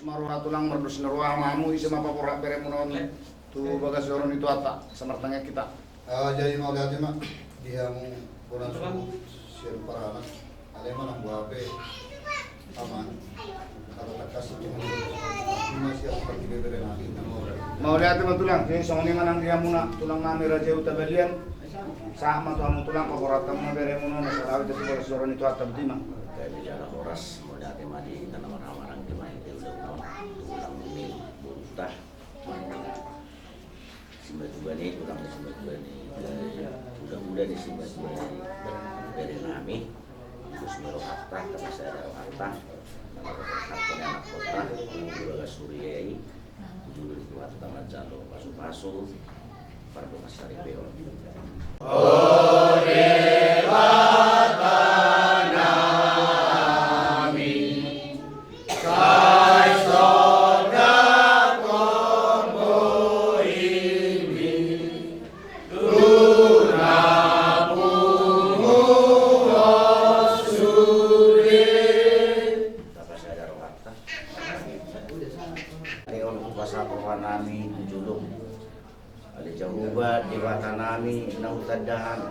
maruha tulang merdus naruah mamu isi mapapura pere munon tu bagas orang itu ata samartanya kita. Jadi mau lihat mak dia mau kurang siapa para anak aleman ang buape aman kalau tak kasih cuma siapa pergi bebere nanti Mau lihat teman tulang, jadi song ni manang dia muna tulang nami raja utabalian sama tu amu tulang paporatam na bere munon nasalawi itu bagas orang itu ata betima. Kayak bicara horas mau lihat madi karena orang-orang di mana itu udah tulang ini buntah. Simba ni tulang simba ni udah di simba ni dari nami terus merohata tapi saya ada rohata nama anak kota Gulaga Suriai judul itu tangan jalo pasu-pasu para pemasari beol. Nami julung ali jahuba dewata nami nautadahan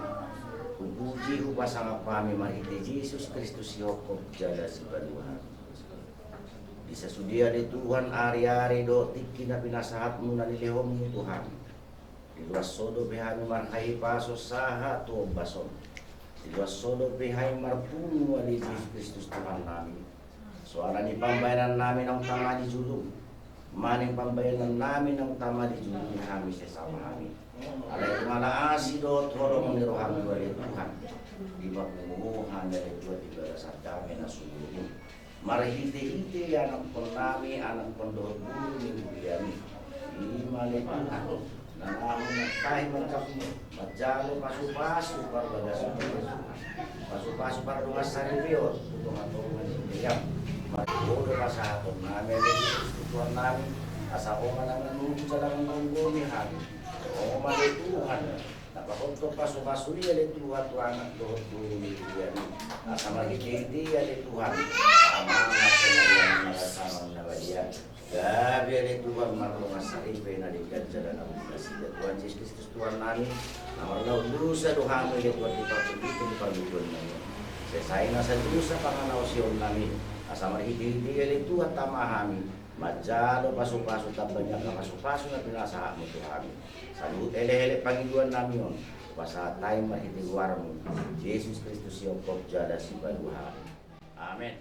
upuji upasang kami marhiti Yesus Kristus Yokop jala sebaluhan bisa sudia di Tuhan ari-ari do tikina pinasahatmu nalilehommu Tuhan di luas sodo behami marhai paso saha tu bason di luas sodo behai marpunu ali Yesus Kristus Tuhan nami suara ni pambayaran nami nang tama di julung maning pambayaran namin ang tama di juli kami sa sama kami. Alay kumala asido toro mengirohan dari Tuhan. Di pagmumuhan dari Tuhan di barasan kami na suluhin. Marhiti-hiti anak pon nami anak pondok guru ni Buyami. Imali Tuhan. Nanahon na tayo magkapuno. Madjalo pasu-pasu para bagasan pasu-pasu para dungas sa review. Tungan-tungan sa biyam. Magpuro pa sa aton namin. Tuhan namin, asa ko man ang nanunod sa lang ng gumihan. O malituhan. Napakonto paso-paso niya li Tuhan, Tuhan at Tuhan yan. Asa magigiti yan li Tuhan. Amang natin na yan nalasamang na balian. Gabi yan li Tuhan, marunong sa ipay na ligad sa lang ang kasida. Tuhan Jesus Kristus Tuhan namin. Namarlaw lusa duhamo li Tuhan ipapulitin palugon namin. Sesay na sa lusa panganaw siyon namin. Asa magigiti yan li Tuhan tamahami. Madjalo paso-paso tabanya ka paso-paso na pinasahan mo Tuhan. Salut ele-ele Panginoon namin yun. Basta tayo mahitiguar mo. Jesus Kristus yung pagdala si Baluhan. Amen.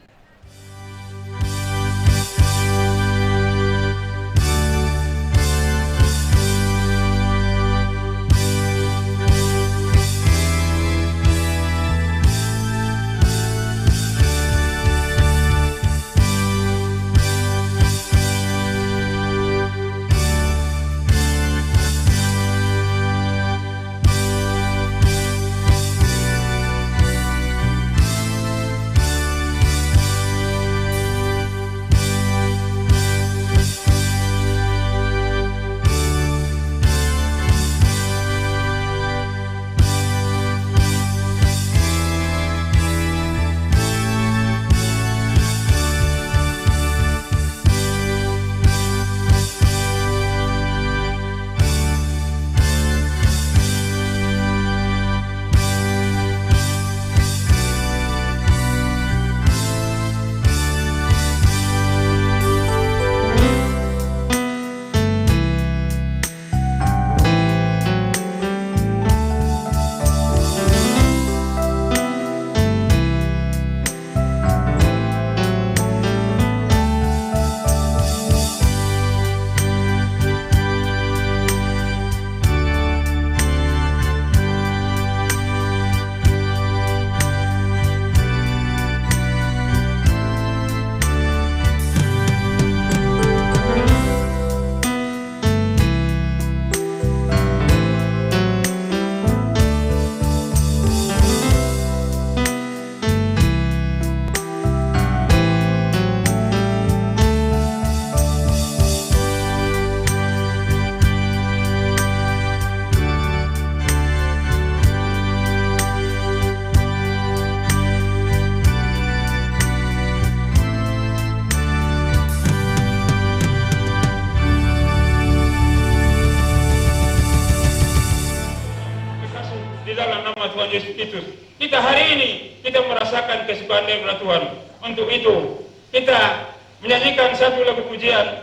Yesus Kristus. Kita hari ini kita merasakan kesukaan daripada Tuhan. Untuk itu kita menyanyikan satu lagu pujian,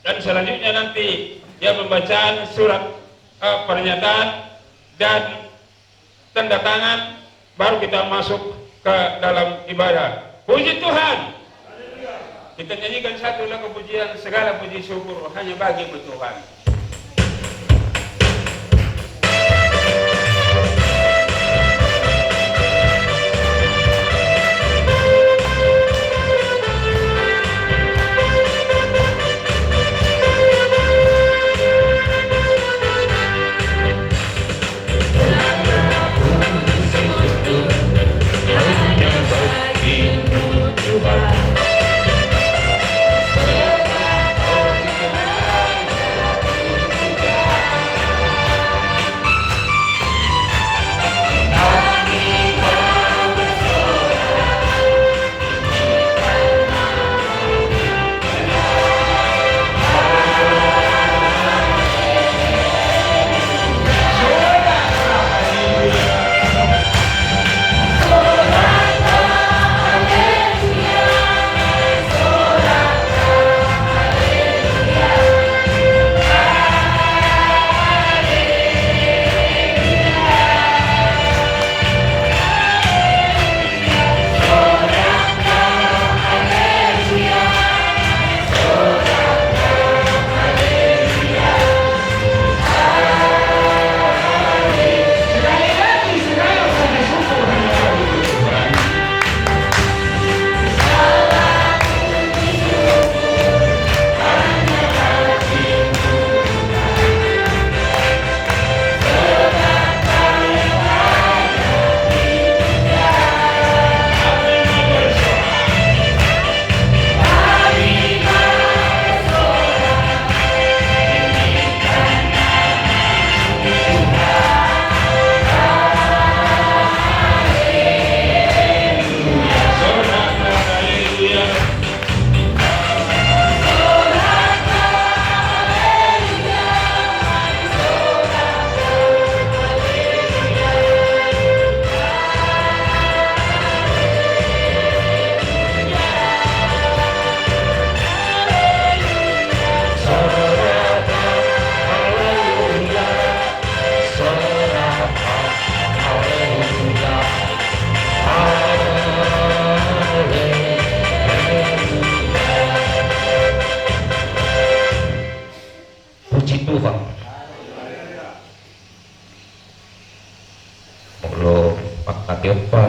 dan selanjutnya nanti ya pembacaan surat pernyataan dan tanda tangan, baru kita masuk ke dalam ibadah. Puji Tuhan. Kita nyanyikan satu lagu pujian, segala puji syukur hanya bagi Tuhan.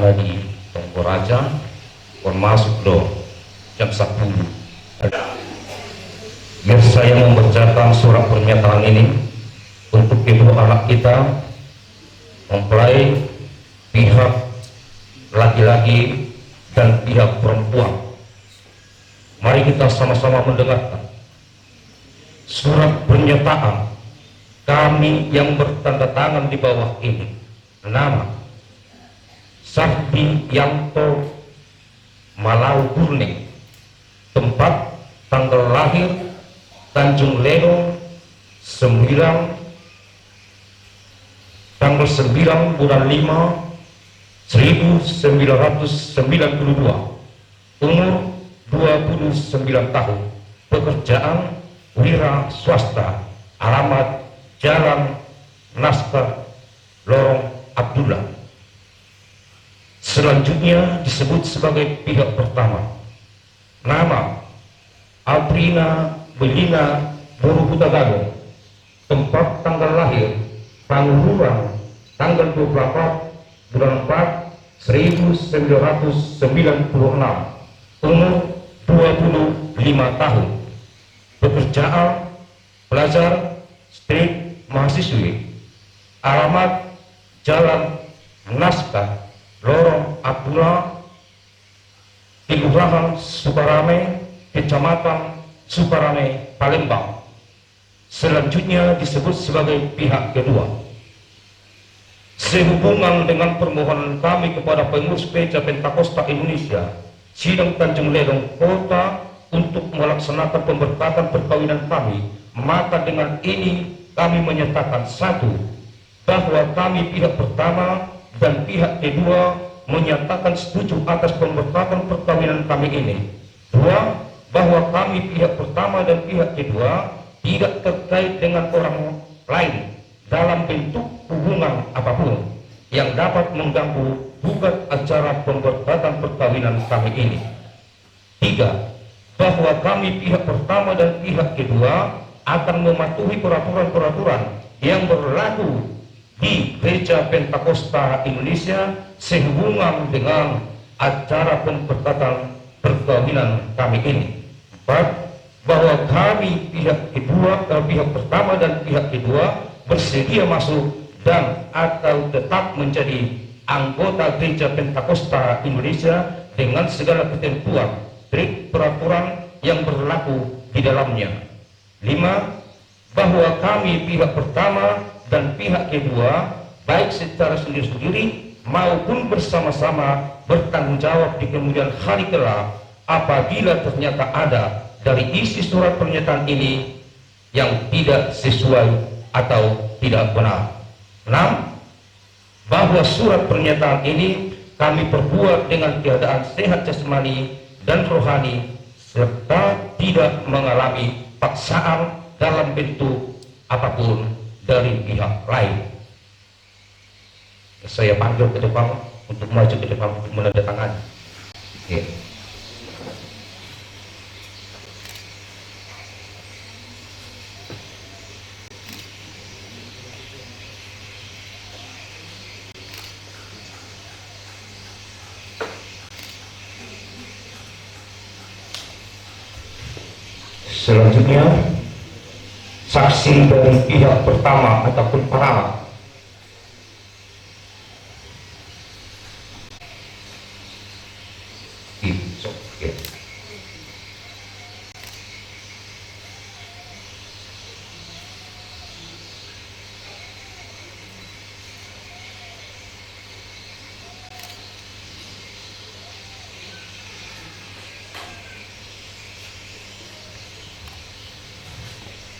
lagi Tonggo Raja kon masuk do jam 10. Biar saya membacakan surat pernyataan ini untuk ibu anak kita, mempelai, pihak laki-laki dan pihak perempuan. Mari kita sama-sama mendengarkan surat pernyataan kami yang bertanda tangan di bawah ini. Nama Sakti Yanto Malau Burning, tempat tanggal lahir Tanjung Leno tanggal 9 bulan 5 1992, umur 29 tahun, pekerjaan wira swasta, alamat Jalan Naskah Lorong Abdullah. Selanjutnya disebut sebagai pihak pertama. Nama Aprina Belina Borobutagago, tempat tanggal lahir Pangururan tanggal 24 bulan 4 1996, umur 25 tahun, pekerjaan pelajar strik mahasiswi, alamat Jalan Naskah Lorong Abdullah, Kelurahan Sukarame, Kecamatan Sukarame, Palembang. Selanjutnya disebut sebagai pihak kedua. Sehubungan dengan permohonan kami kepada pengurus Gereja Pentakosta Indonesia Sidang Tanjung Ledong Kota untuk melaksanakan pemberkatan perkawinan kami, maka dengan ini kami menyatakan: satu, bahwa kami pihak pertama dan pihak kedua menyatakan setuju atas pemberkatan perkawinan kami ini. 2. Bahwa kami pihak pertama dan pihak kedua tidak terkait dengan orang lain dalam bentuk hubungan apapun yang dapat mengganggu gugat acara pemberkatan perkawinan kami ini. 3. Bahwa kami pihak pertama dan pihak kedua akan mematuhi peraturan-peraturan yang berlaku di Gereja Pentakosta Indonesia sehubungan dengan acara pemberkatan perkawinan kami ini. 4. Bahwa kami pihak pertama dan pihak kedua bersedia masuk dan atau tetap menjadi anggota Gereja Pentakosta Indonesia dengan segala ketentuan, trik, peraturan yang berlaku di dalamnya. 5. Bahwa kami pihak pertama dan pihak kedua baik secara sendiri-sendiri maupun bersama-sama bertanggung jawab di kemudian hari kelak apabila ternyata ada dari isi surat pernyataan ini yang tidak sesuai atau tidak benar. 6. Bahwa surat pernyataan ini kami perbuat dengan keadaan sehat jasmani dan rohani serta tidak mengalami paksaan dalam bentuk apapun dari pihak lain. Saya panggil ke depan untuk maju ke depan untuk menandatangani. Oke. Selanjutnya, saksi dari pihak pertama ataupun para okay.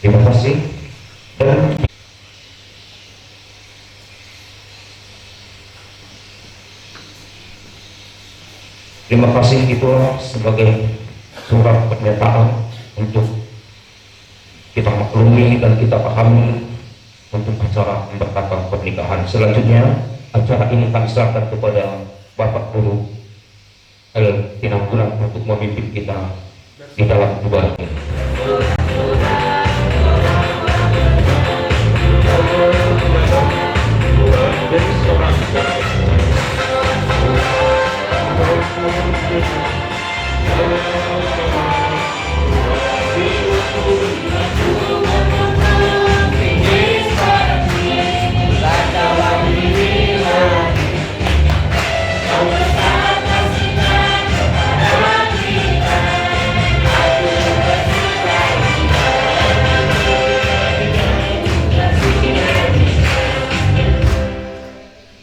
Terima kasih. Dan terima kasih itu sebagai surat pernyataan untuk kita maklumi dan kita pahami untuk acara pemberkatan pernikahan. Selanjutnya acara ini kami serahkan kepada Bapak Guru El Tinambulan untuk memimpin kita di dalam ibadah ini.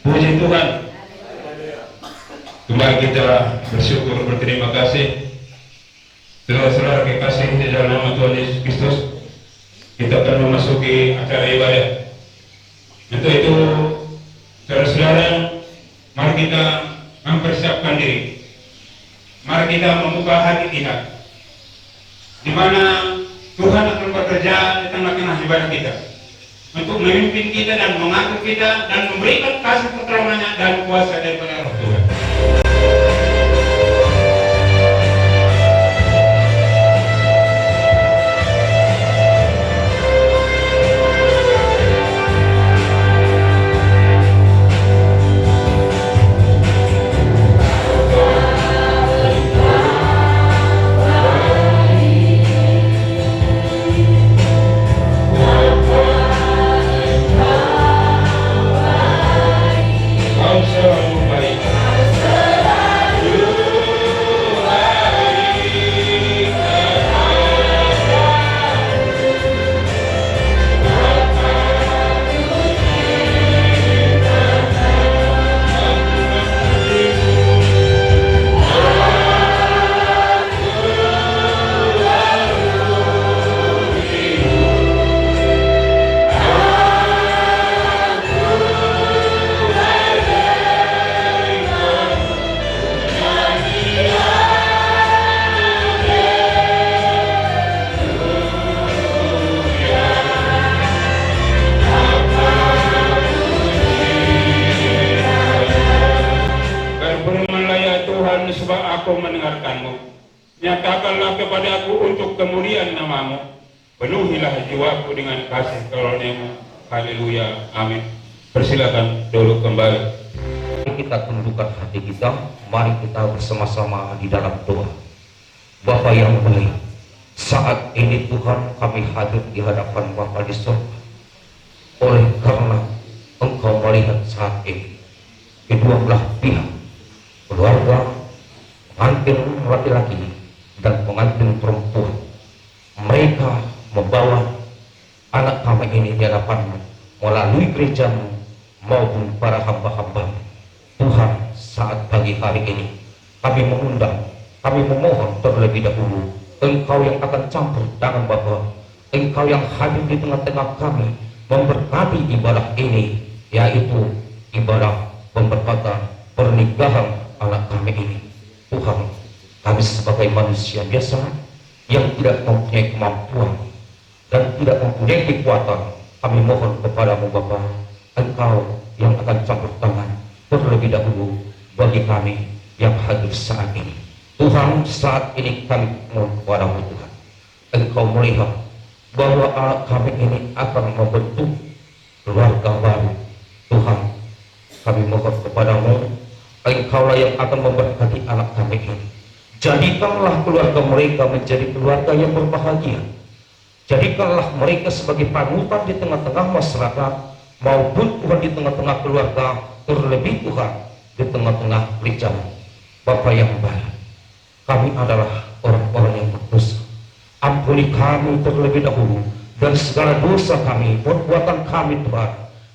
Puji Tuhan. Kembali kita bersyukur, berterima kasih. Saudara-saudara kekasih di dalam nama Tuhan Yesus Kristus, kita akan memasuki acara ibadah. Untuk itu, saudara-saudara, mari kita mempersiapkan diri. Mari kita membuka hati kita, di mana Tuhan akan bekerja di tengah-tengah ibadah kita, untuk memimpin kita dan mengatur kita dan memberikan kasih pertolongannya dan kuasa daripada Roh Tuhan. Selalu baik. kemuliaan namamu. Penuhilah jiwaku dengan kasih karuniamu. Haleluya, amin. Persilakan duduk kembali. Kita tundukkan hati kita, mari kita bersama-sama di dalam doa. Bapa yang baik, saat ini Tuhan kami hadir di hadapan Bapa di surga. Oleh karena Engkau melihat saat ini kedua belah pihak, keluarga, pengantin laki-laki dan pengantin perempuan, mereka membawa anak kami ini di hadapan melalui gerejamu maupun para hamba-hamba Tuhan. Saat pagi hari ini kami mengundang, kami memohon terlebih dahulu Engkau yang akan campur tangan Bapa, Engkau yang hadir di tengah-tengah kami memberkati ibadah ini, yaitu ibadah pemberkatan pernikahan anak kami ini. Tuhan, kami sebagai manusia biasa yang tidak mempunyai kemampuan dan tidak mempunyai kekuatan, kami mohon kepadamu Bapa, Engkau yang akan campur tangan terlebih dahulu bagi kami yang hadir saat ini. Tuhan, saat ini kami mohon kepadamu Tuhan, Engkau melihat bahwa anak kami ini akan membentuk keluarga baru. Tuhan, kami mohon kepadamu, Engkaulah yang akan memberkati anak kami ini. Jadikanlah keluarga mereka menjadi keluarga yang berbahagia. Jadikanlah mereka sebagai panutan di tengah-tengah masyarakat maupun Tuhan di tengah-tengah keluarga, terlebih Tuhan di tengah-tengah gereja. Bapa yang baik, kami adalah orang-orang yang berdosa. Ampuni kami terlebih dahulu dan segala dosa kami, perbuatan kami Tuhan,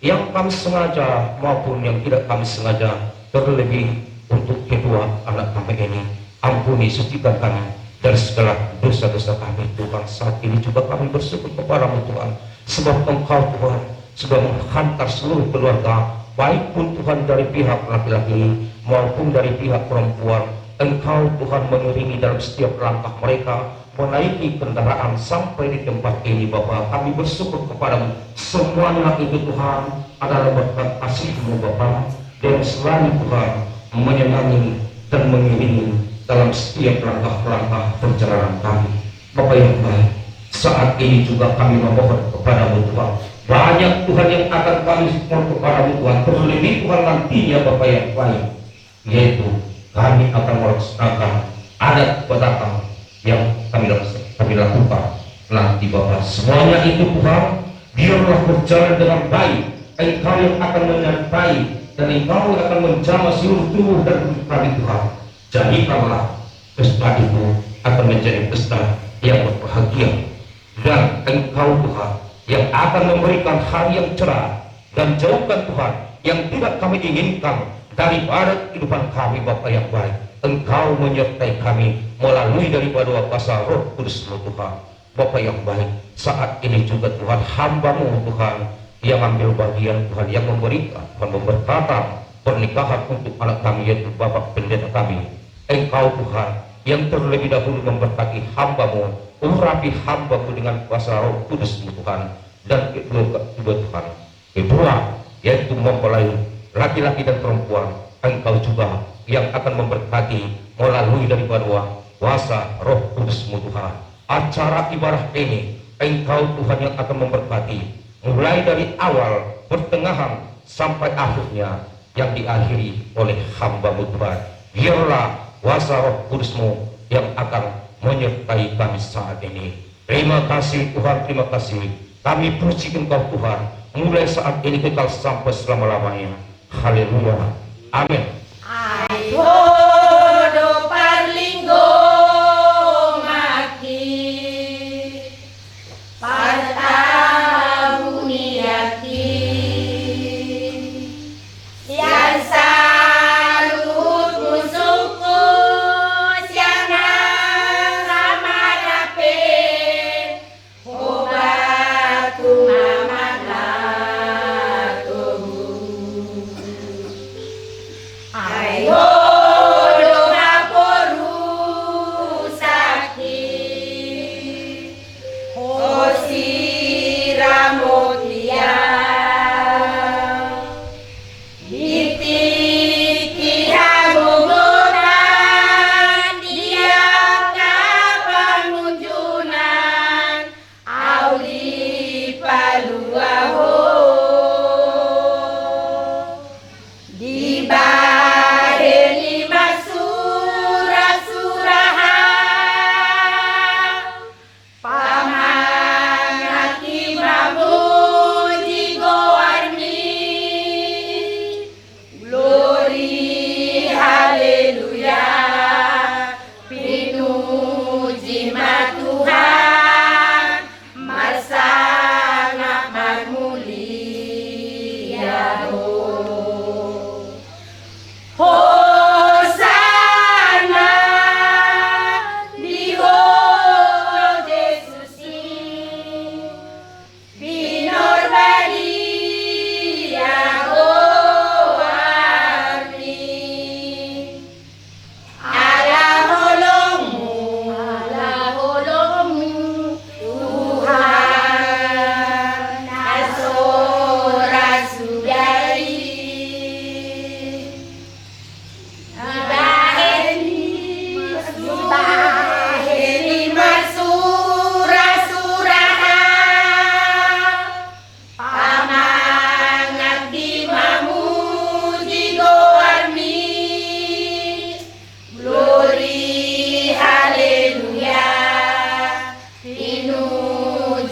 yang kami sengaja maupun yang tidak kami sengaja, terlebih untuk kedua anak kami ini. Ampuni, sucikan kami dari segala dosa-dosa kami Tuhan. Saat ini juga kami bersyukur kepadamu Tuhan, sebab Engkau Tuhan sudah menghantar seluruh keluarga, baik pun Tuhan dari pihak laki-laki maupun dari pihak perempuan. Engkau Tuhan mengiringi dalam setiap langkah mereka menaiki kendaraan sampai di tempat ini. Bapa, kami bersyukur kepadamu, semuanya itu Tuhan adalah berkat kasih-Mu Bapa, dan selalu Tuhan menyenangi dan mengiringi dalam setiap langkah-langkah perjalanan kami. Bapa yang baik, saat ini juga kami memohon kepadamu Tuhan, banyak Tuhan yang akan kami mohon kepadamu Tuhan, terlebih Tuhan nantinya Bapa yang baik, yaitu kami akan melaksanakan adat pedagang yang kami lakukan nanti Bapa. Semuanya itu Tuhan, biarlah berjalan dengan baik. Engkau yang akan menyertai dan Engkau yang akan menjamah seluruh tubuh dan tubuh kami Tuhan. Jadikanlah pesta itu akan menjadi pesta yang berbahagia, dan Engkau Tuhan yang akan memberikan hari yang cerah, dan jauhkan Tuhan yang tidak kami inginkan daripada kehidupan kami Bapa yang baik. Engkau menyertai kami melalui daripada kuasa Roh Kudus-Mu Tuhan. Bapa yang baik, saat ini juga Tuhan, hamba-Mu Tuhan yang ambil bagian Tuhan, yang memberikan Tuhan memberkatan pernikahan untuk anak kami, yaitu Bapak Pendeta kami. Engkau Tuhan yang terlebih dahulu memberkati hamba-Mu, urapi hamba-Mu dengan kuasa Roh Kudus-Mu Tuhan. Dan kedua Tuhan, kedua yaitu mempelai laki-laki dan perempuan, Engkau juga yang akan memberkati melalui daripada kuasa Roh Kudus-Mu Tuhan. Acara ibadah ini Engkau Tuhan yang akan memberkati, mulai dari awal, pertengahan sampai akhirnya, yang diakhiri oleh hamba-Mu Tuhan. Biarlah kuasa Roh Kudus-Mu yang akan menyertai kami saat ini. Terima kasih Tuhan, terima kasih. Kami puji Engkau Tuhan, mulai saat ini kekal sampai selama-lamanya. Haleluya, amin. Ayo do parlinggo maki partabuniati yang salut musuhku siana ramadape obatu mamadatumu. Ayo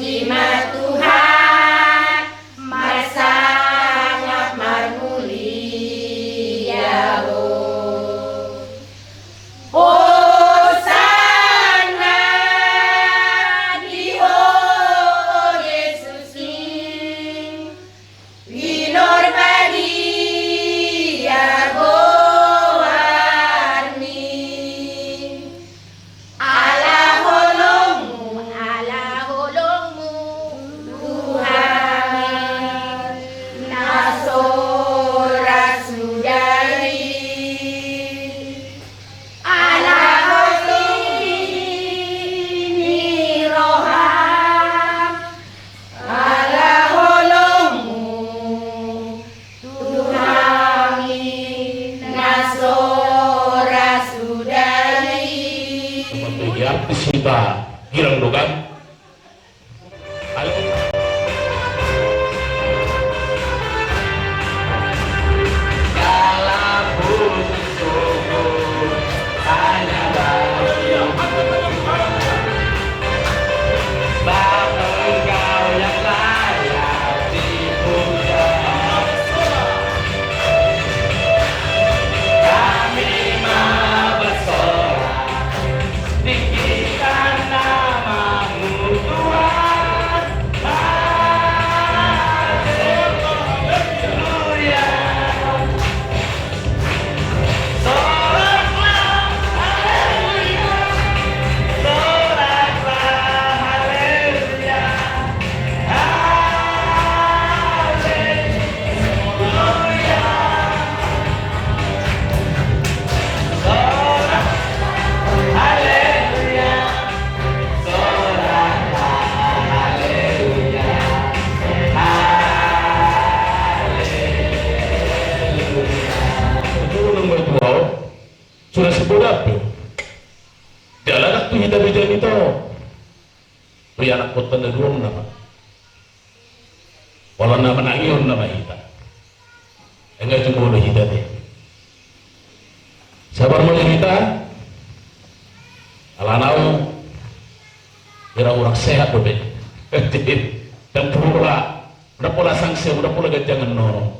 Hikmat Tuhan sangat mulia. Hosana di Yesus Winor Badia Gowarni ala holongmu Tuhan nasora sudari ala holini roham ala holongmu Tuhan nasora sudari. Yang disita girang dogan. Sudah sebudak tuh. Jalan aku hitam-hitam itu. Tuh anak kota negeri nama. Walau nama nangion nama hitam. Enggak cuma udah hitam deh. Sabar mau hitam. Alanau kira orang sehat tuh deh. Dan pula udah pola sanksi, udah pola jangan norong.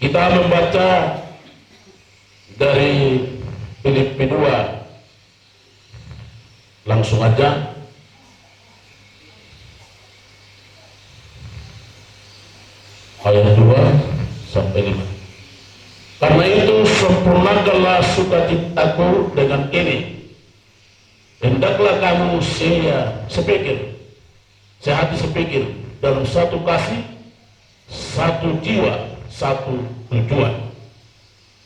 Kita membaca dari Filipi 2 langsung aja ayat 2 sampai 5. Karena itu sempurnakanlah sukacitaku dengan ini, hendaklah kamu sehati sepikir dalam satu kasih, satu jiwa, satu tujuan.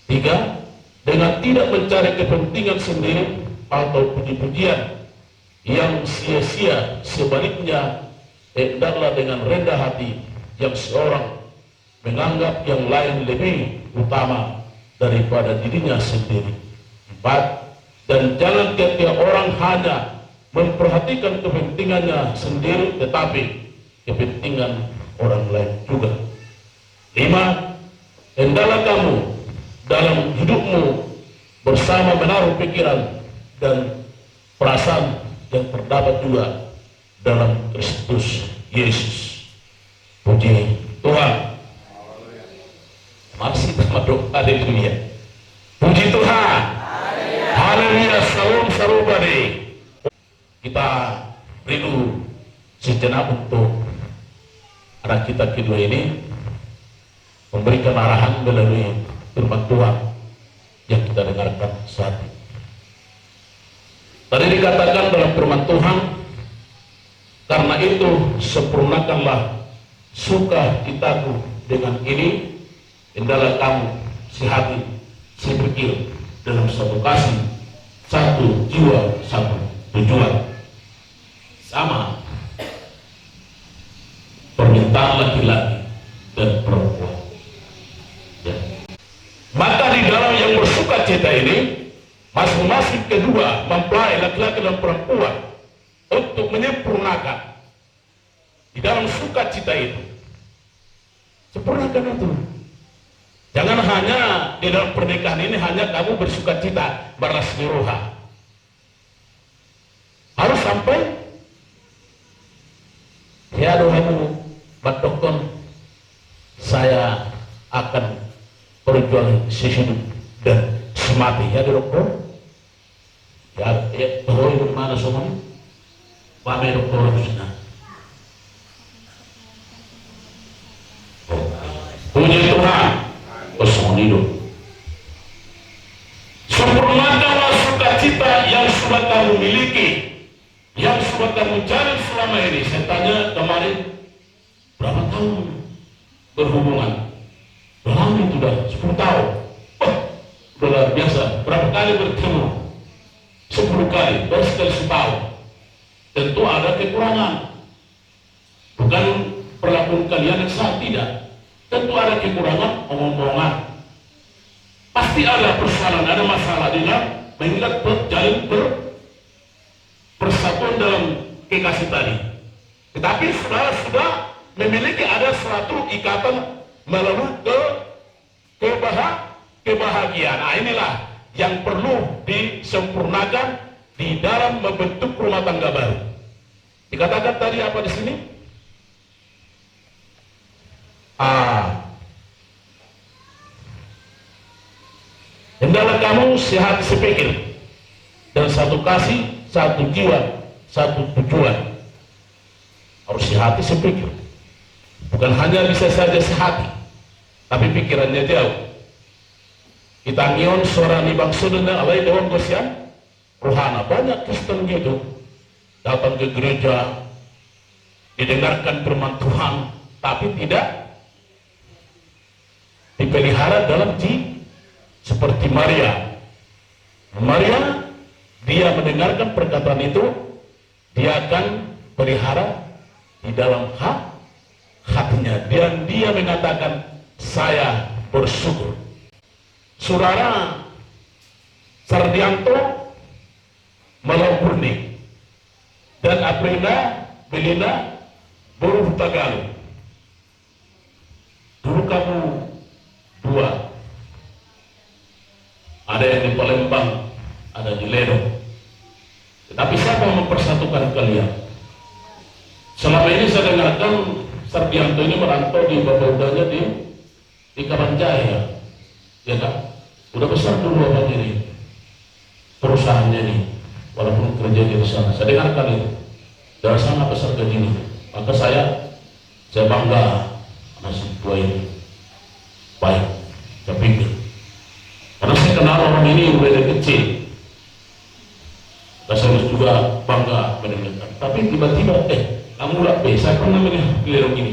3. Dengan tidak mencari kepentingan sendiri atau puji-pujian yang sia-sia, sebaliknya hendaklah dengan rendah hati yang seorang menganggap yang lain lebih utama daripada dirinya sendiri. 4. Dan jangan setiap orang hanya memperhatikan kepentingannya sendiri, tetapi kepentingan orang lain juga. 5. Hendaklah kamu dalam hidupmu bersama menaruh pikiran dan perasaan yang terdapat juga dalam Kristus Yesus. Puji Tuhan. Masih sama doa, haleluya. Puji Tuhan. Haleluya. Salam sarubari. Kita rindu sejenak untuk anak kita kedua ini memberikan arahan melalui firman Tuhan yang kita dengarkan saat ini. Tadi dikatakan dalam firman Tuhan, karena itu sempurnakanlah sukacitaku dengan ini, hendaklah kamu sehati sepikir dalam satu kasih, satu jiwa, satu tujuan. Sama permintaan laki-laki dan perempuan. Ya. Maka di dalam yang bersukacita ini, masing-masing kedua mempelai laki-laki dan perempuan untuk menyempurnakan di dalam sukacita itu. Sempurnakan itu. Jangan hanya di dalam pernikahan ini hanya kamu bersukacita, berasmi roha. Harus sampai Yado hamu batokon saya akan berjuang sehidup dan semati. Ya dokter. Ya, bahwa itu mana semua? Pamer dokter harusnya. Puji Tuhan, kosong hidup. Sempurnakanlah sukacita yang sudah kamu miliki, yang sudah kamu cari selama ini. Saya tanya kemarin, berapa tahun berhubungan? Lama itu sudah 10 tahun. Oh, luar biasa. Berapa kali bertemu? 10 kali, baru sekali setahun. Tentu ada kekurangan. Bukan perlakuan kalian yang sah, tidak. Tentu ada kekurangan omong-omongan. Pasti ada persoalan, ada masalah dengan mengingat jalin persatuan dalam kekasih tadi. Tetapi saudara sudah memiliki ada suatu ikatan melalui kebahagiaan. Nah, inilah yang perlu disempurnakan di dalam membentuk rumah tangga baru. Dikatakan tadi apa di sini? Hendaklah kamu sehat sepikir dan satu kasih, satu jiwa, satu tujuan. Harus sehati sepikir. Bukan hanya bisa saja sehati, tapi pikirannya jauh. Kita ngion suara ni bangsa dan alai dewan gosian rohana. Banyak Kristen gitu datang ke gereja, didengarkan firman Tuhan, tapi tidak dipelihara dalam seperti Maria. Maria, dia mendengarkan perkataan itu, dia akan pelihara di dalam hatinya. Dan dia mengatakan, saya bersyukur. Saudara Sardianto Malaupurni dan Aprina Belina Buruh Tagalog. Dulu kamu dua, ada yang di Palembang, ada di Ledong. Tetapi siapa yang mempersatukan kalian? Selama ini saya dengarkan Sardianto ini merantau di Babodanya di Kabanjaya, ya kan? Udah besar dulu abang ini perusahaannya ini, walaupun kerja di sana. Saya dengarkan itu dari sana besar gajinya. Maka saya bangga masih tua ini. Baik, saya pikir karena saya kenal orang ini dari kecil, dan saya juga bangga mendengarkan. Tapi tiba-tiba, kamu lah, saya pernah melihat di Lerong ini.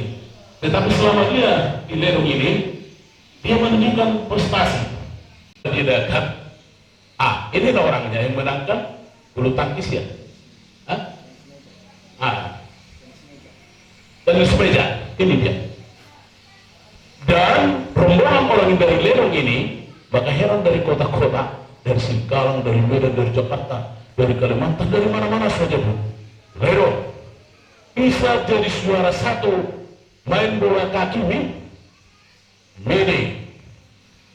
Tetapi selama dia di Lerong ini, dia menunjukkan prestasi. Dia kan, inilah orangnya yang menangkan bulu tangkis ya. Dan sepeda, ini dia. Dan rombongan orang dari Lerong ini, maka heran dari kota-kota, dari Singkalang, dari Medan, dari Jakarta, dari Kalimantan, dari mana-mana saja Bu. Lerong bisa jadi suara satu main bola kaki Mede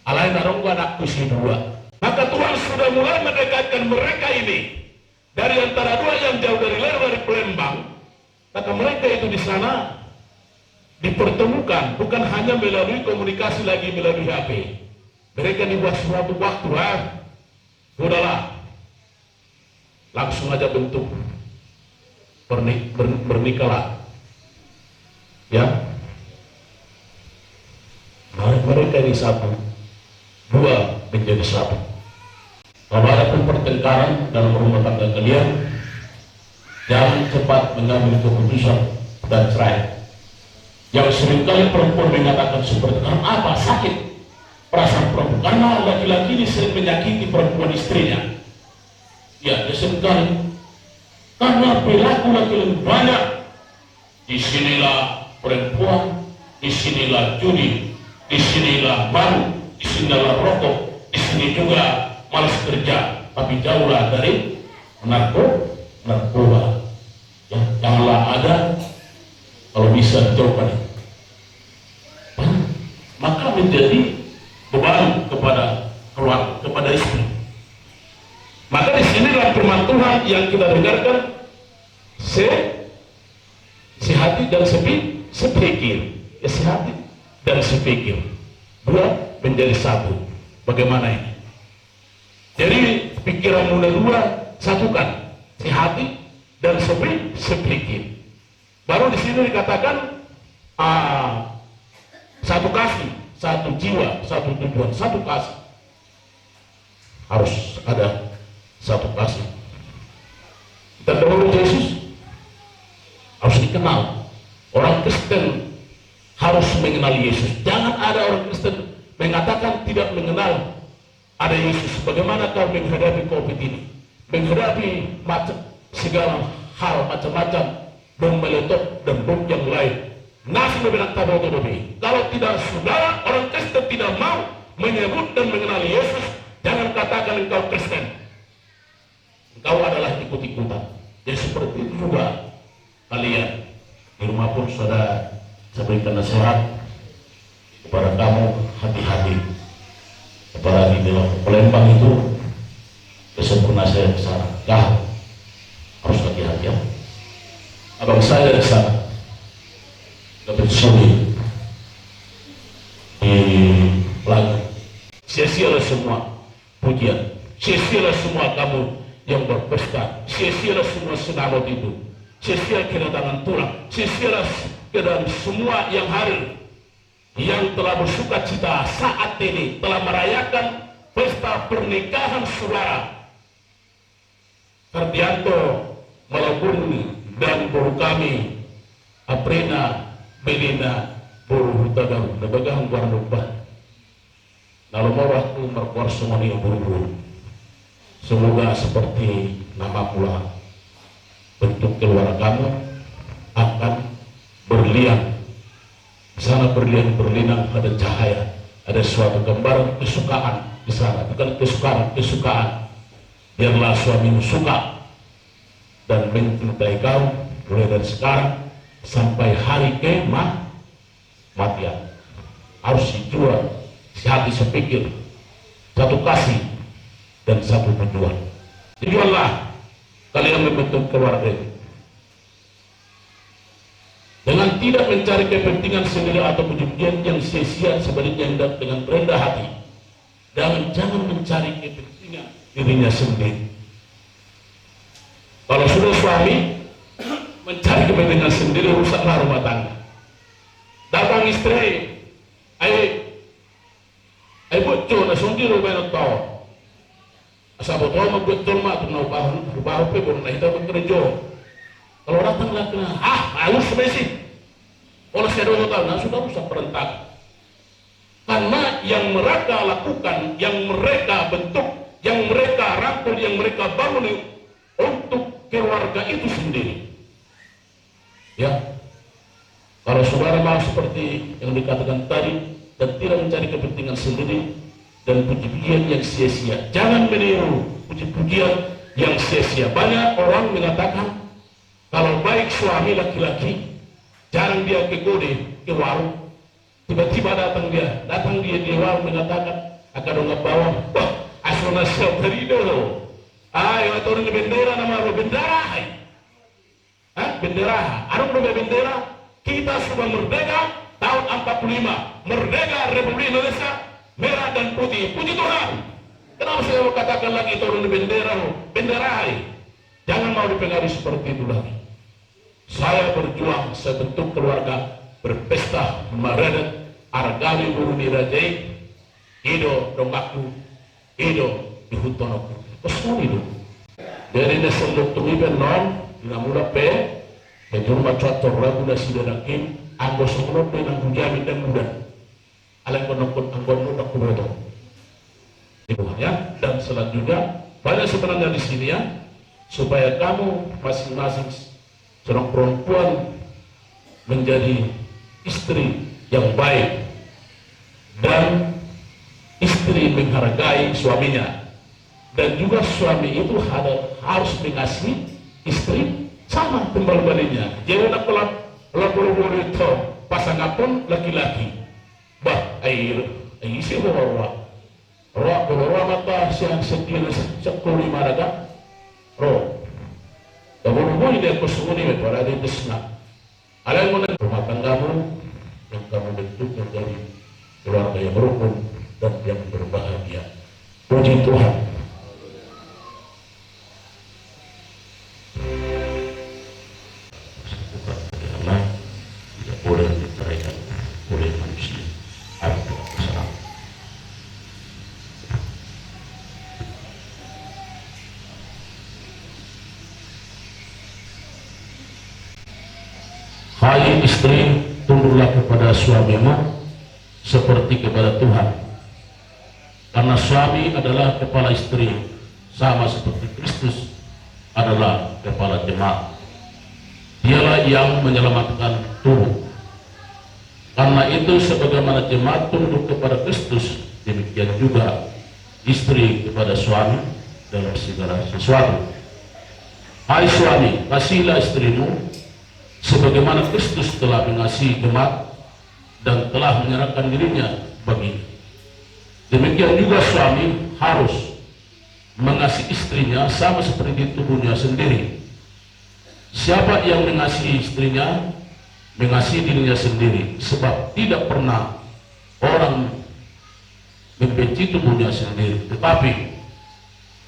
alai narongga anakku si dua. Maka Tuhan sudah mulai mendekatkan mereka ini dari antara dua yang jauh dari Lerong, dari Palembang. Maka mereka itu di sana dipertemukan bukan hanya melalui komunikasi lagi melalui HP. Mereka dibuat suatu waktu, udahlah, langsung aja bentuk bernikahlah, ya. Mereka ini satu, dua menjadi satu. Kalau ada pun pertengkaran dalam rumah tangga kalian, jangan cepat mengambil keputusan dan cerai. Yang seringkali perempuan mengatakan seperti apa sakit perasaan perempuan karena laki-laki ini sering menyakiti perempuan istrinya. Ya, seringkali karena perilaku laki-laki banyak. Disinilah perempuan, disinilah judi, disinilah baru, disinilah rokok, disini juga malas kerja, tapi jauhlah dari narkoba. Ya, janganlah ada, kalau bisa jauhkan. Maka menjadi beban kepada keluarga, kepada istri. Maka di sini dalam firman Tuhan yang kita dengarkan, sehati dan sepikir. Ya, sehati dan sepikir. Dua menjadi satu. Bagaimana ini? Jadi pikiranmu dua satukan, sehati dan sepikir. Baru di sini dikatakan satu kasih, satu jiwa, satu tujuan, satu kasih. Harus ada satu kasih. Dan dahulu Yesus harus dikenal. Orang Kristen harus mengenal Yesus. Jangan ada orang Kristen mengatakan tidak mengenal ada Yesus. Bagaimana kau menghadapi COVID ini? Menghadapi segala hal macam-macam, bom meletup dan bom yang lain. Nasi bebenang tabau todobi. Kalau tidak saudara orang Kristen tidak mau menyebut dan mengenal Yesus, jangan katakan engkau Kristen. Engkau adalah ikut-ikutan. Jadi seperti itu juga kalian di rumah pun saudara berikan nasihat kepada kamu, hati-hati. Apalagi di Palembang itu kesempurnaan saya ke sana. Harus hati-hati ya. Abang saya di sana dapat sulit di lagu. Sia-sialah semua pujian, sia-sialah semua kamu yang berpesta, sia-sialah semua senamot itu, sia-sia kedatangan tulang, sia-sialah kedatangan semua yang hadir, yang telah bersuka cita saat ini telah merayakan pesta pernikahan saudara Kardianto Malabuni dan guru kami Aprina Melina Buru Hutagaru Nebagahan Guarnubah. Lalu mau waktu merkuar semuanya buru-buru. Semoga seperti nama pula bentuk keluargamu akan berlian. Di sana berlinang ada cahaya, ada suatu gambaran kesukaan di sana, bukan kesukaan. Biarlah suamimu suka dan mencintai kau mulai dari sekarang sampai hari kematian. Harus dijual, sehati sepikir, satu kasih dan satu tujuan. Tujuanlah kalian membentuk keluarga ini dengan tidak mencari kepentingan sendiri atau pujian yang sia-sia, sebaliknya dengan rendah hati. Dan jangan mencari kepentingan dirinya sendiri. Kalau sudah suami mencari kepentingan sendiri, rusaklah rumah tangga. Datang istri, ay bocor na sundi lo bayar tau. Asal betul mah betul mah tu nau bahu pe baru na kita bekerja. Kalau datang lagi, halus besi. Oleh saya dulu tahu, nah sudah rusak berantakan. Karena yang mereka lakukan, yang mereka bentuk, yang mereka rangkul, yang mereka bangun untuk keluarga itu sendiri. Ya, kalau saudara mau seperti yang dikatakan tadi dan tidak mencari kepentingan sendiri dan puji-pujian yang sia-sia, jangan meniru puji-pujian yang sia-sia. Banyak orang mengatakan kalau baik suami laki-laki, jarang dia ke warung, tiba-tiba datang dia di warung mengatakan akan bawang, wah asal siap dari dulu. Ayo turun bendera nama bendera, bendera, ada bendera. Kita sudah merdeka tahun 45, merdeka Republik Indonesia, merah dan putih. Puji Tuhan. Kenapa saya mau katakan lagi turun bendera, bendera? Jangan mau dipengaruhi seperti itu lagi. Saya berjuang sebentuk keluarga berpesta meredet argali buruni rajai ido domaku ido dihutonoku kesun itu dari nesendok tumiben non dinamula pe jurma cuator ragu nasi danakin anggo semua pe nang hujamin dan mudan aleng menokun anggon nudak kubeto ya. Dan selanjutnya banyak sebenarnya di sini ya, supaya kamu masing-masing seorang perempuan menjadi istri yang baik dan istri menghargai suaminya, dan juga suami itu harus mengasihi istri sama kembalinya. Jadi nak pelak itu pasangan pun laki-laki bah air isi roh mata siang sekian sekuli maraga roh. Tabur ini aku sungguh ni para di desna. Kalian mengenai rumah tanggamu yang kamu bentuk menjadi keluarga yang rukun dan yang berbahagia. Puji Tuhan. Karena tidak boleh diceraikan oleh manusia. Alhamdulillah. Hai istri, tunduklah kepada suamimu seperti kepada Tuhan, karena suami adalah kepala istri, sama seperti Kristus adalah kepala jemaat. Dialah yang menyelamatkan tubuh. Karena itu sebagaimana jemaat tunduk kepada Kristus, demikian juga istri kepada suami dalam segala sesuatu. Hai suami, kasihilah istrimu sebagaimana Kristus telah mengasihi jemaat dan telah menyerahkan dirinya baginya. Demikian juga suami harus mengasihi istrinya sama seperti tubuhnya sendiri. Siapa yang mengasihi istrinya, mengasihi dirinya sendiri, sebab tidak pernah orang membenci tubuhnya sendiri, tetapi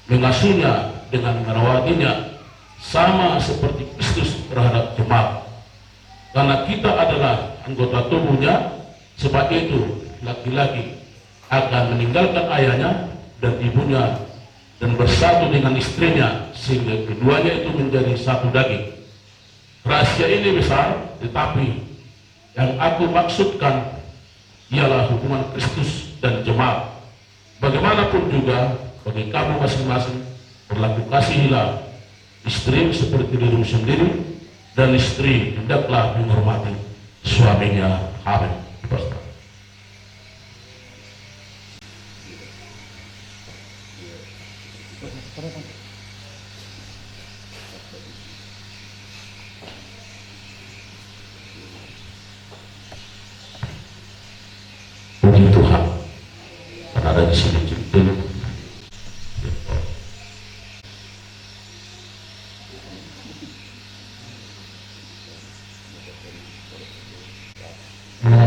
mengasuhnya dengan merawatinya sama seperti Kristus terhadap jemaat. Karena kita adalah anggota tubuhnya, sebab itu laki-laki akan meninggalkan ayahnya dan ibunya dan bersatu dengan istrinya, sehingga keduanya itu menjadi satu daging. Rahasia ini besar, tetapi yang aku maksudkan ialah hubungan Kristus dan jemaat. Bagaimanapun juga bagi kamu masing-masing, berlaku kasihilah istri seperti dirimu sendiri, dan istri hendaklah menghormati suaminya. Amin. Puji Tuhan, karena ada di sini juga.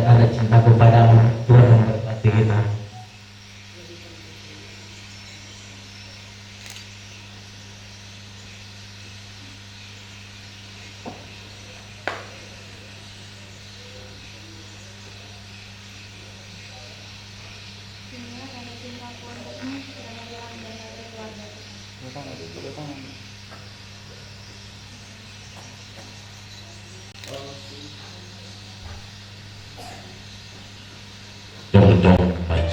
Ada cinta kepadamu, Tuhan memberkati kita. Jom-jom baik.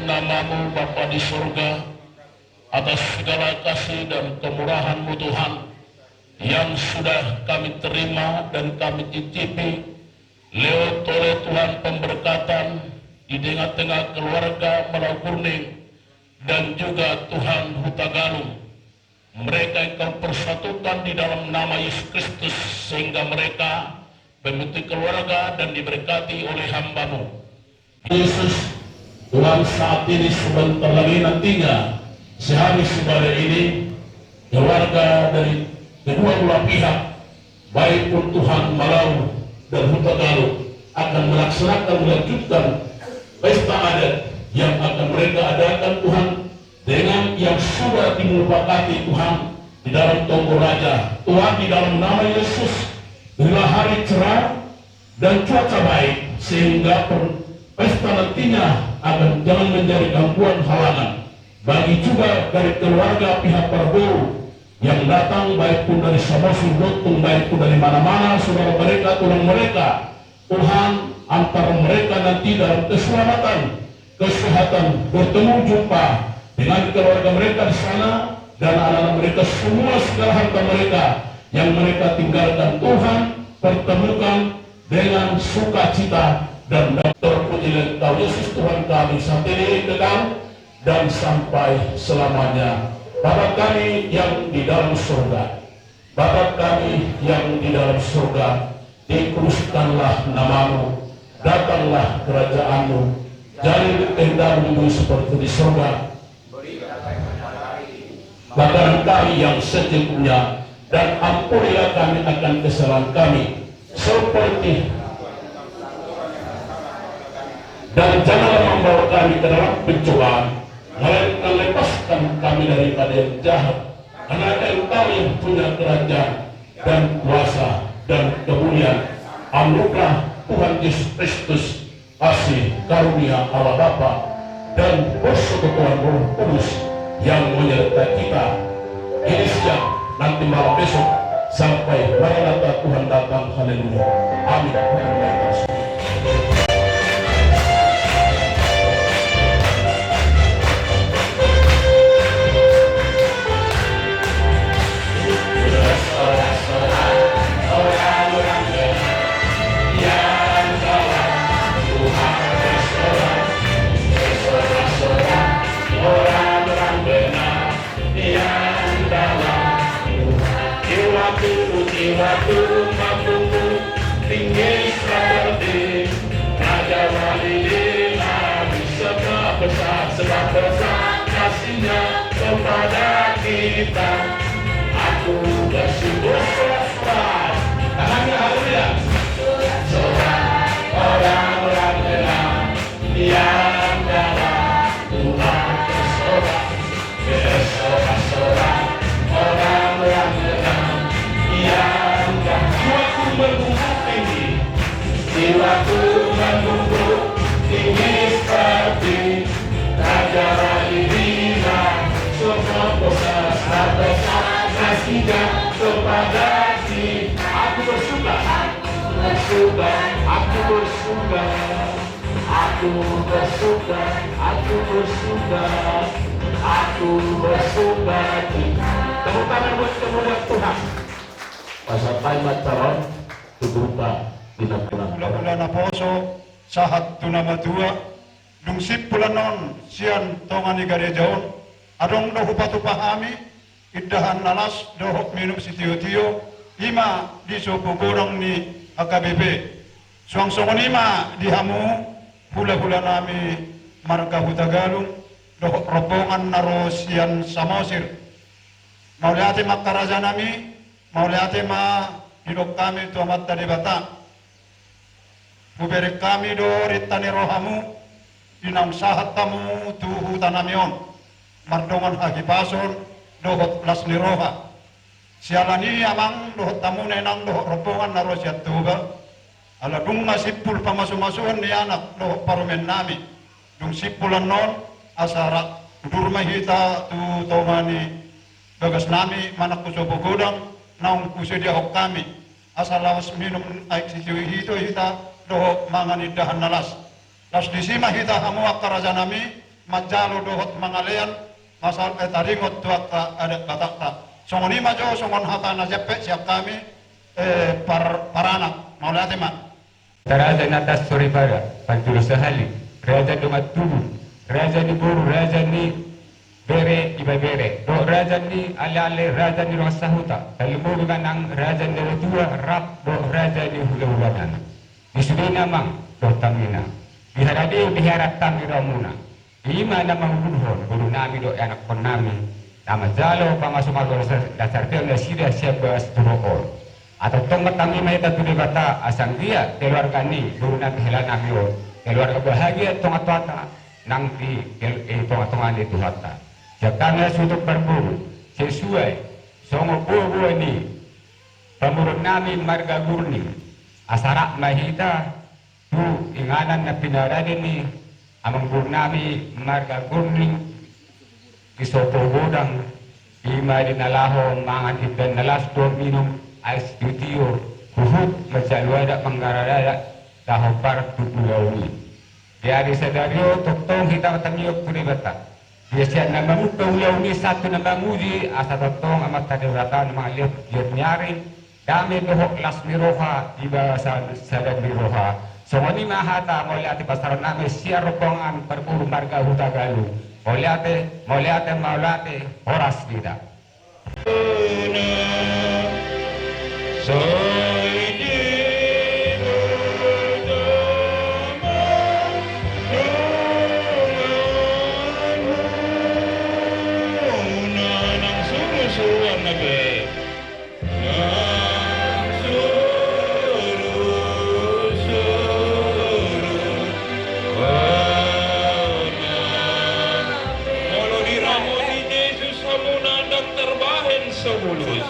Namamu Bapa di surga, atas segala kasih dan kemurahan-Mu Tuhan yang sudah kami terima dan kami cicipi lewat oleh Tuhan pemberkatan di tengah-tengah keluarga Malau Kurning dan juga Tuhan Hutagalung. Mereka yang Kau persatukan di dalam nama Yesus Kristus sehingga mereka membentuk keluarga dan diberkati oleh hamba-Mu. Yesus, Tuhan, saat ini sebentar lagi nantinya sehabis ibadah ini keluarga dari kedua belah pihak baik pun Tuhan Malau dan Hutagalung akan melanjutkan pesta adat yang akan mereka adakan Tuhan dengan yang sudah dimupakati Tuhan di dalam Tonggo Raja. Tuhan, di dalam nama Yesus Inilah hari cerah dan cuaca baik, sehingga pesta nantinya akan jangan menjadi gangguan halangan. Bagi juga dari keluarga pihak Prabowo yang datang, baik pun dari Samosir Lotung, baik pun dari mana-mana, saudara mereka, tulang mereka, Tuhan antara mereka nanti dalam keselamatan, kesehatan, bertemu jumpa dengan keluarga mereka di sana dan anak-anak mereka, semua segala harta mereka yang mereka tinggalkan, Tuhan pertemukan dengan sukacita dan terpujilah Engkau Yesus Tuhan kami saat ini kekal dan sampai selamanya. Bapa kami yang di dalam surga, Bapa kami yang di dalam surga, dikuduskanlah namamu, datanglah kerajaanmu, jadi kehendakmu seperti di surga. Makanan kami yang secukupnya, dan ampunilah kami akan kesalahan kami, seperti dan janganlah membawa kami ke dalam pencobaan, melainkan lepaskan kami daripada yang jahat, karena Engkau yang punya kerajaan dan kuasa dan kemuliaan. Anugerah Tuhan Yesus Kristus, kasih karunia Allah Bapa dan persekutuan Roh Kudus yang menyertai kita ini siang, nanti malam besok, sampai Maranatha Tuhan datang. Haleluya. Amin. Waktu mampumu tinggi seperti Raja Wali Nabi, sebab besar kasihnya kepada kita. Aku bersungguh sorak, tangannya haleluya, sorak orang-orang benar yang dalam Tuhan bersorak, bersorak-sorak orang-orang benar yang jiwaku membungkuk tinggi, jiwaku membungkuk tinggi seperti Raja Walidina, semua besar kasihnya kepada kita. Aku bersuka, bersuka, aku bersuka, aku bersuka, aku bersuka, aku bersuka. Tepuk tangan buat kemuliaan Tuhan. Pasapay mataron tubuta dinapunan. Ula-ula na poso sahat tunamadua lungsip pulanon sian tongani garejaon adong dohu patupahami iddahan nalas dohok minum si tiyo-tiyo ima di sopogorong ni AKBP suang-songon ima dihamu hula-hula nami marga hutagalung dohok rombongan naro sian Samosir mauliati makkaraja nami mauliati ma hidok kami tu amat tadi bata Buberek kami do ritani rohamu dinam sahat tamu tuhu tanamion mardongan hagi pason dohot lasni roha sialani amang dohot tamu nenang dohot rombongan naro siat tuba ala dung sipul pamasu-masuhan ni anak dohot parumen nami dung sipulan non asara durma hita tu tomani bagas nami manak kusopo godang naung kusedia hok kami asal lawas minum aik sijui hito hita dohok mangan idahan nalas las disima hita hamu akkaraja nami majalo dohot mangalean masal taringot tuaka adat batakta songon ima jo songon hata na jepe siap kami paranak maulati mak Raja natas soribara panjuru sehali raja domat tubuh raja ni buru raja ni bere iba bere do raja ni ale raja ni rasa huta kalmuru kanang raja ni dua rap do raja ni hula-hulanan disudina mang do tamina biharade biharat tamiramuna ima namang buhon guru nami do anak pon nami nama jalo pamasuk-masuk dasar teo na sida siapa sturool atau tongkat kami mai tatu de kata asang dia keluarga ni guru nami helan amio keluarga bahagia tongat tata nang di tongat-tongat itu hatta jakana sudut berburu sesuai songo buah ni pamurun namin marga gurni asara mahita tu inganan na pinaradin ni amang gurnami marga gurni isopo godang ima din alaho mangan ikan nalas do minum ais tutiyo huhut macaluada manggarada taho parak tupulau ni diari sadario toktong kita matamiok turibata biasa nama muka ulau ni satu nama muji asa toktong amat tadurata nama alih jod nyari dami dohok las miroha iba sadad miroha songoni mahata moliati pasaran nami siar rokongan perburu marga hutagalu moliate maulate horas tidak Sebulus.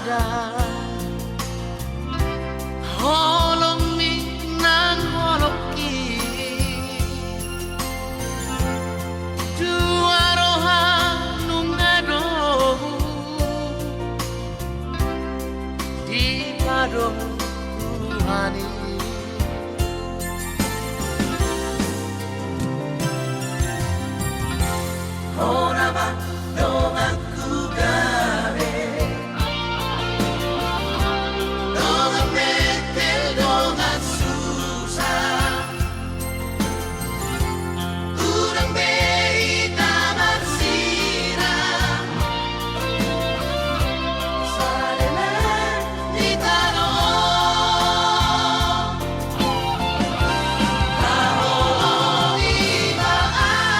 ada holong mi nang holoki dua roha nungado di pado Tuhan ora ba dong aku gawe dong metel dong susah urang beita marsira salena ditaro taholo ibaan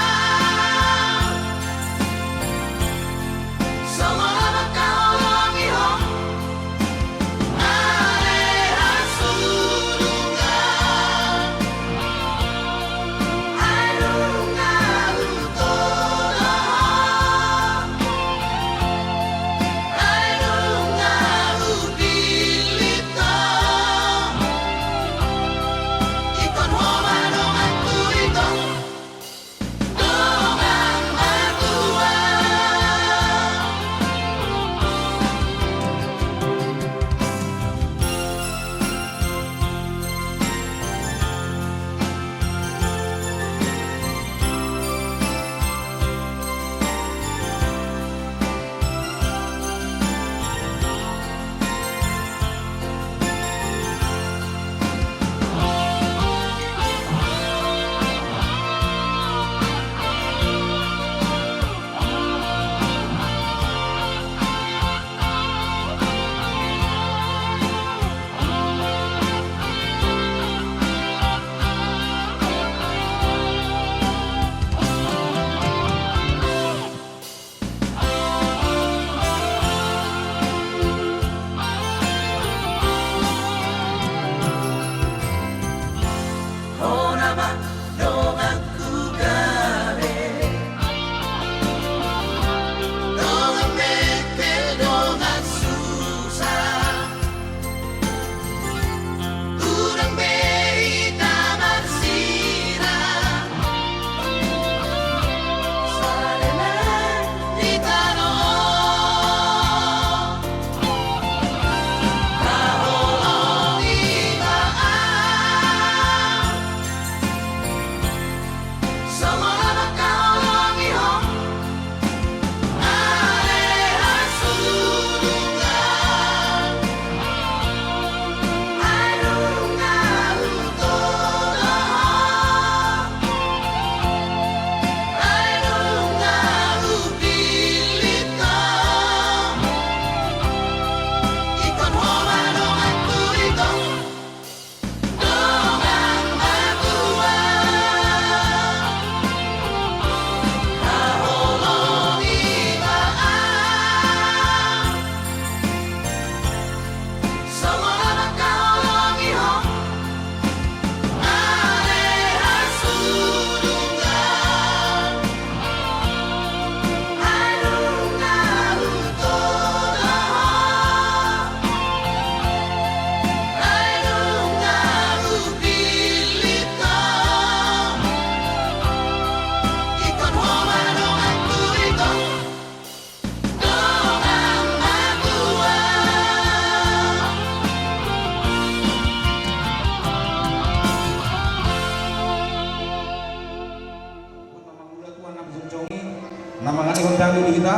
Nama ngani undang diri kita,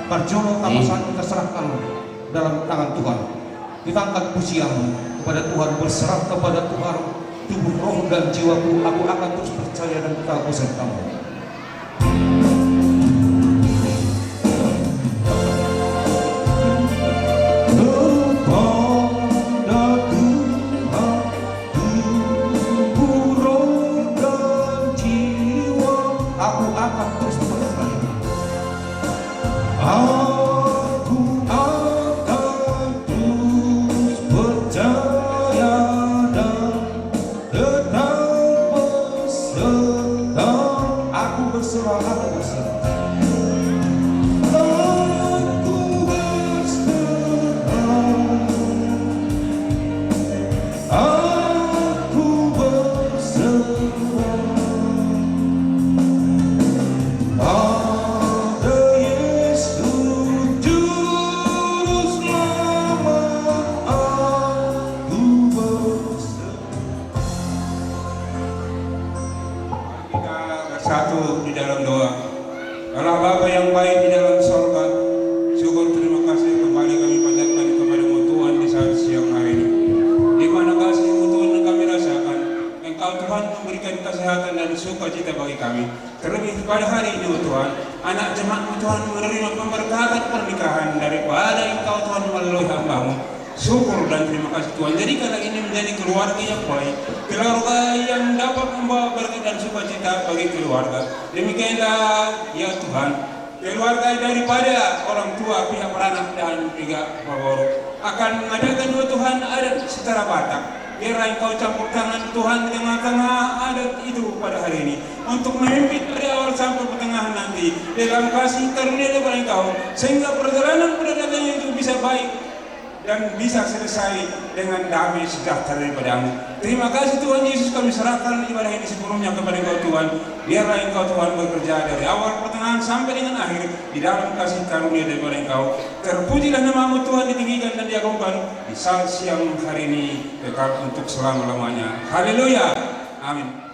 perjono tapasan kita serahkan dalam tangan Tuhan. Kita angkat pujian kepada Tuhan, berserah kepada Tuhan, tubuh, roh dan jiwaku, aku akan terus percaya dan tetap besertamu. satu di dalam doa. Allah Bapa yang baik di dalam sorga, syukur terima kasih kembali kami panjatkan kepadamu Tuhan di saat siang hari ini. Di mana kasih-Mu Tuhan yang kami rasakan, Engkau Tuhan memberikan kesehatan dan sukacita bagi kami. Terlebih pada hari ini Tuhan, anak jemaat-Mu Tuhan menerima pemberkatan pernikahan daripada Engkau Tuhan melalui hamba-Mu. Syukur dan terima kasih Tuhan. Jadikanlah ini menjadi keluarga yang baik, keluarga yang dapat membawa berkat dan sukacita bagi keluarga. Demikianlah ya Tuhan, keluarga daripada orang tua, pihak beranak dan juga bapak akan mengadakan dua Tuhan adat secara Batak. Biarlah Engkau campur tangan Tuhan di tengah-tengah adat itu pada hari ini untuk memimpin dari awal sampai pertengahan nanti dalam kasih karunia daripada Engkau, sehingga perjalanan perdagangan itu bisa baik dan bisa selesai dengan damai sejahtera daripada-Mu. Terima kasih Tuhan Yesus, kami serahkan ibadah ini sebelumnya kepada Engkau Tuhan. Biarlah Engkau Tuhan bekerja dari awal pertengahan sampai dengan akhir di dalam kasih karunia daripada Engkau. Terpujilah nama-Mu Tuhan, ditinggikan dan diagungkan di saat siang hari ini kekal untuk selama-lamanya. Haleluya. Amin.